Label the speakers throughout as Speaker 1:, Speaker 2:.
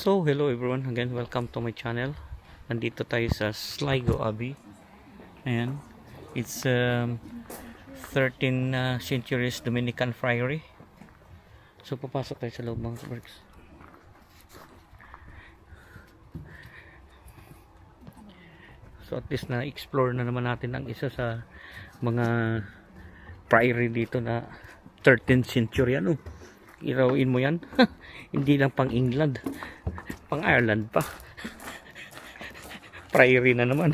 Speaker 1: So, hello everyone. Again, welcome to my channel. Nandito tayo sa Sligo Abbey. Ayan. It's 13th centuries Dominican Friary. So, papasok tayo sa loob mga kabarks. So, at least na-explore na naman natin ang isa sa mga priory dito na 13th century. Ano? Irawin mo yan. Hindi lang pang England, pang Ireland pa. Priory na naman.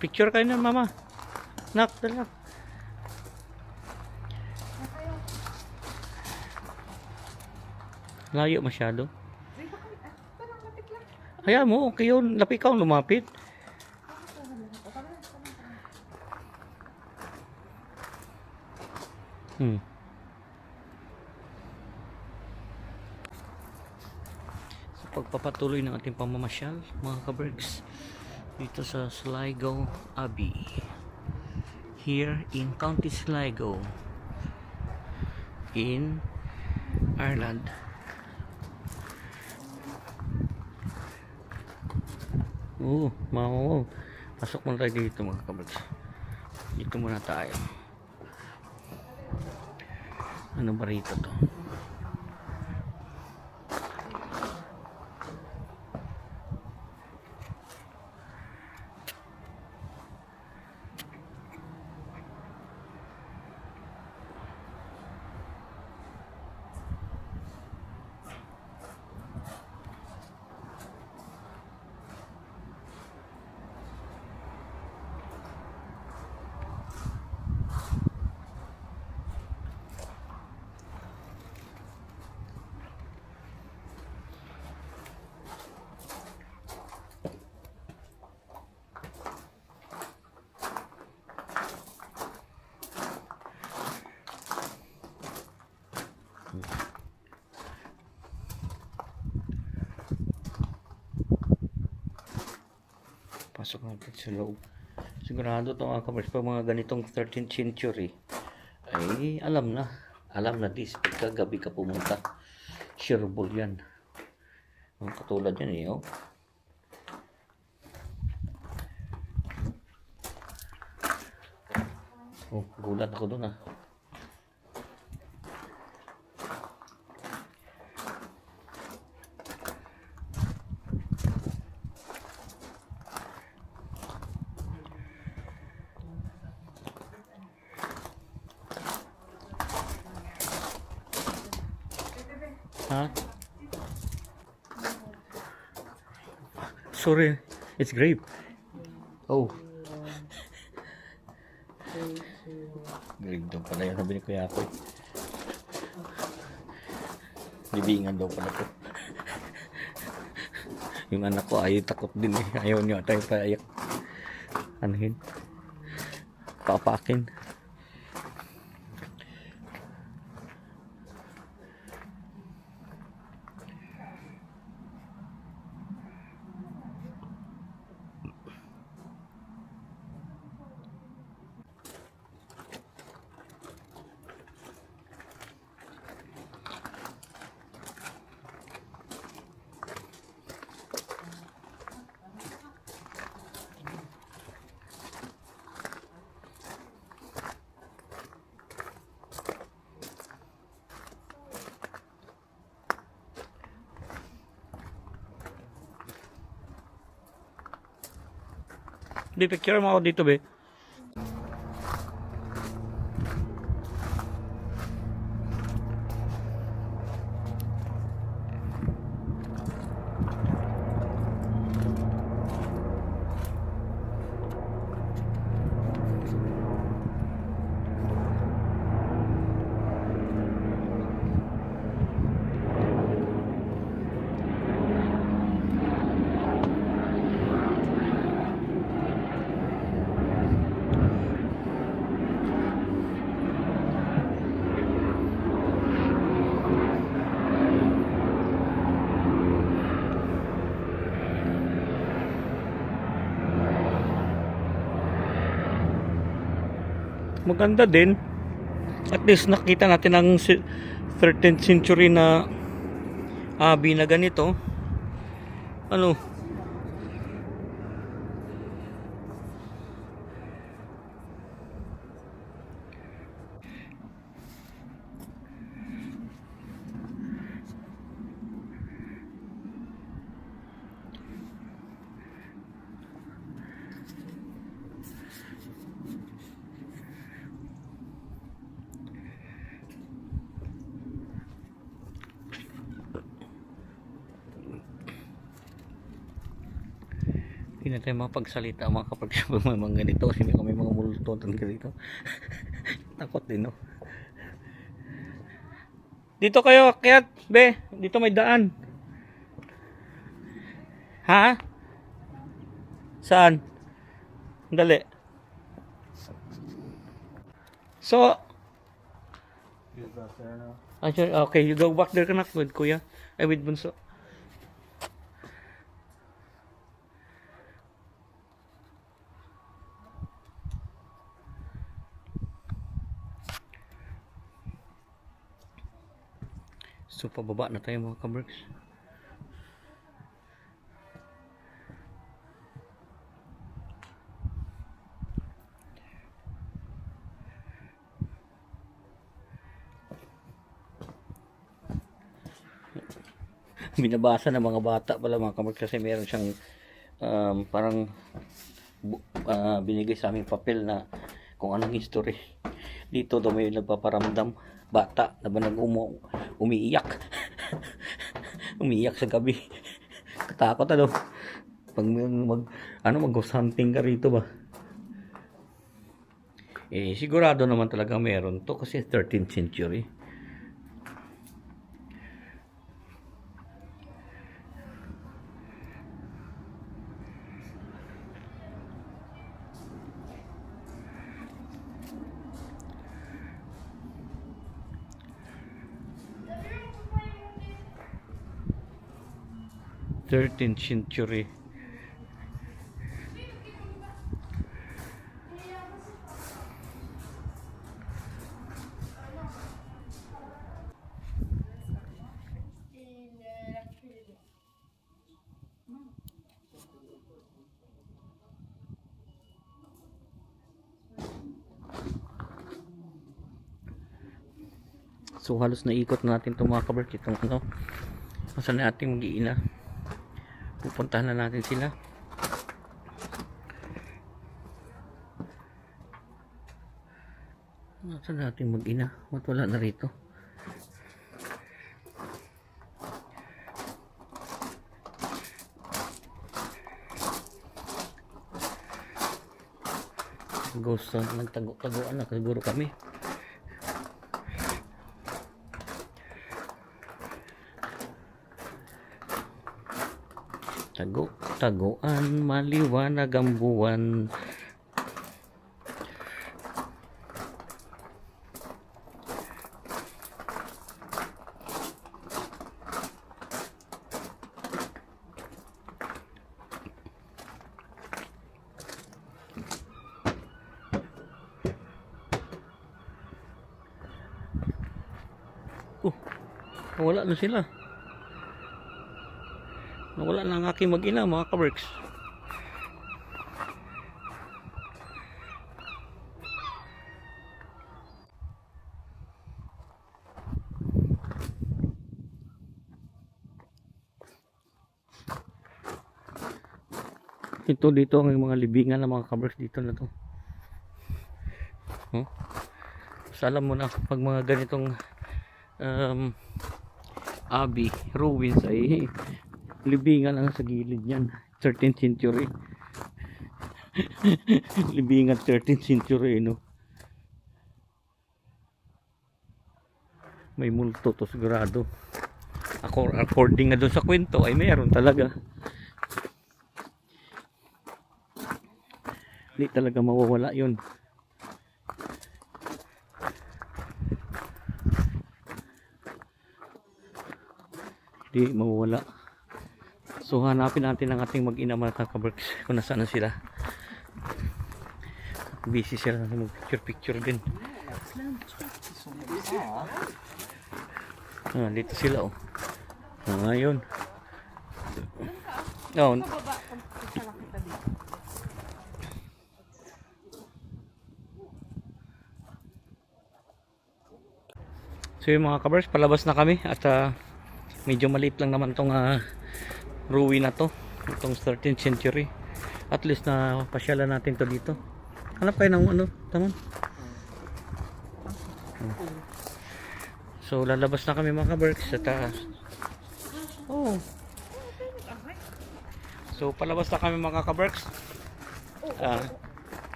Speaker 1: Picture kayo na mama. Nak, dala. Layo masyado. Kaya mo, okay yun. Lapit ka lumapit. Sa pagpapatuloy ng ating pamamasyal, mga kabergs, dito sa Sligo Abbey. Here in County Sligo, in Ireland. Wow. Pasok muna tayo dito mga kabarks. Dito muna tayo. Ano ba rito to? Pasok natin sa loob. Sigurado ito mga kabarks, pag mga ganitong 13th century ay alam na this pagka gabi ka pumunta, sureable yan. Ang katulad yan gulat ako dun Sorry, it's grape. Grape daw pala yun. Sabi ni Kuya ako. Libingan daw pala to. Yung anak ko ayaw takot din Ayaw niya tayo payak. Anuhin. Papakin. Di picture mo ako dito be. maganda din. At least nakita natin ang 13th century na abbey na ganito. Ano? Hindi na tayo makapagsalita mga kapag mga ganito kasi may kami mga multotan ganito. Takot din, no? Dito kayo akyat, be. Dito may daan. Ha? Saan? Dali. So, okay, you go back there ka na with kuya. Ay, with bunso. So, pababa na tayo mga kaberks. Binabasa ng mga bata pala mga kaberks kasi meron siyang parang binigay sa aming papel na kung anong history. Dito daw may nagpaparamdam bata na ba umiiyak. Umiiyak sa gabi. Katakot ano. Pag mag-ghost hunting ka rito ba. Eh sigurado naman talaga meron to kasi 13th century. Thirteenth century. So halos naikot natin itong mga kaberk itong ano. Saan natin mag-iina. Pupuntahan na natin sila. Saan natin mag-ina? Ba't wala na rito? Ghost hunt, nagtago-tagoan na siguro kami. Tago-tagoan, maliwanag ang buwan. Wala na sila. Nawala na ang aking mag-ina mga kaberks. Ito dito ang mga libingan ng mga kaberks dito na to. So, alam mo na pag mga ganitong abbey ruins ay libingan lang sa gilid yan. 13th century. Libingan 13th century, no? May multo to sigurado. According na doon sa kwento ay meron talaga. Hindi talaga mawawala yun. Hindi mawawala. So hanapin natin ang ating mag-ina mga kaberks kung nasaan na sila. busy sila na mag-picture din. Dito sila oh. Ayun. Oh. So yung mga kabers, palabas na kami at medyo maliit lang naman tong ruin na to, itong 13th century. At least na pasyalan natin to dito. Hanap kayo ng ano, taman. So lalabas na kami mga kabers at so palabas na kami mga kabers.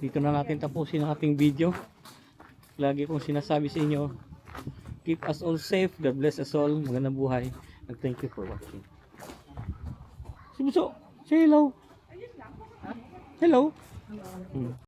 Speaker 1: Dito na natin tapusin ang ating video. Lagi kong sinasabi sa inyo, keep us all safe, God bless us all, magandang buhay, and thank you for watching. Si Buso, say hello. Hello.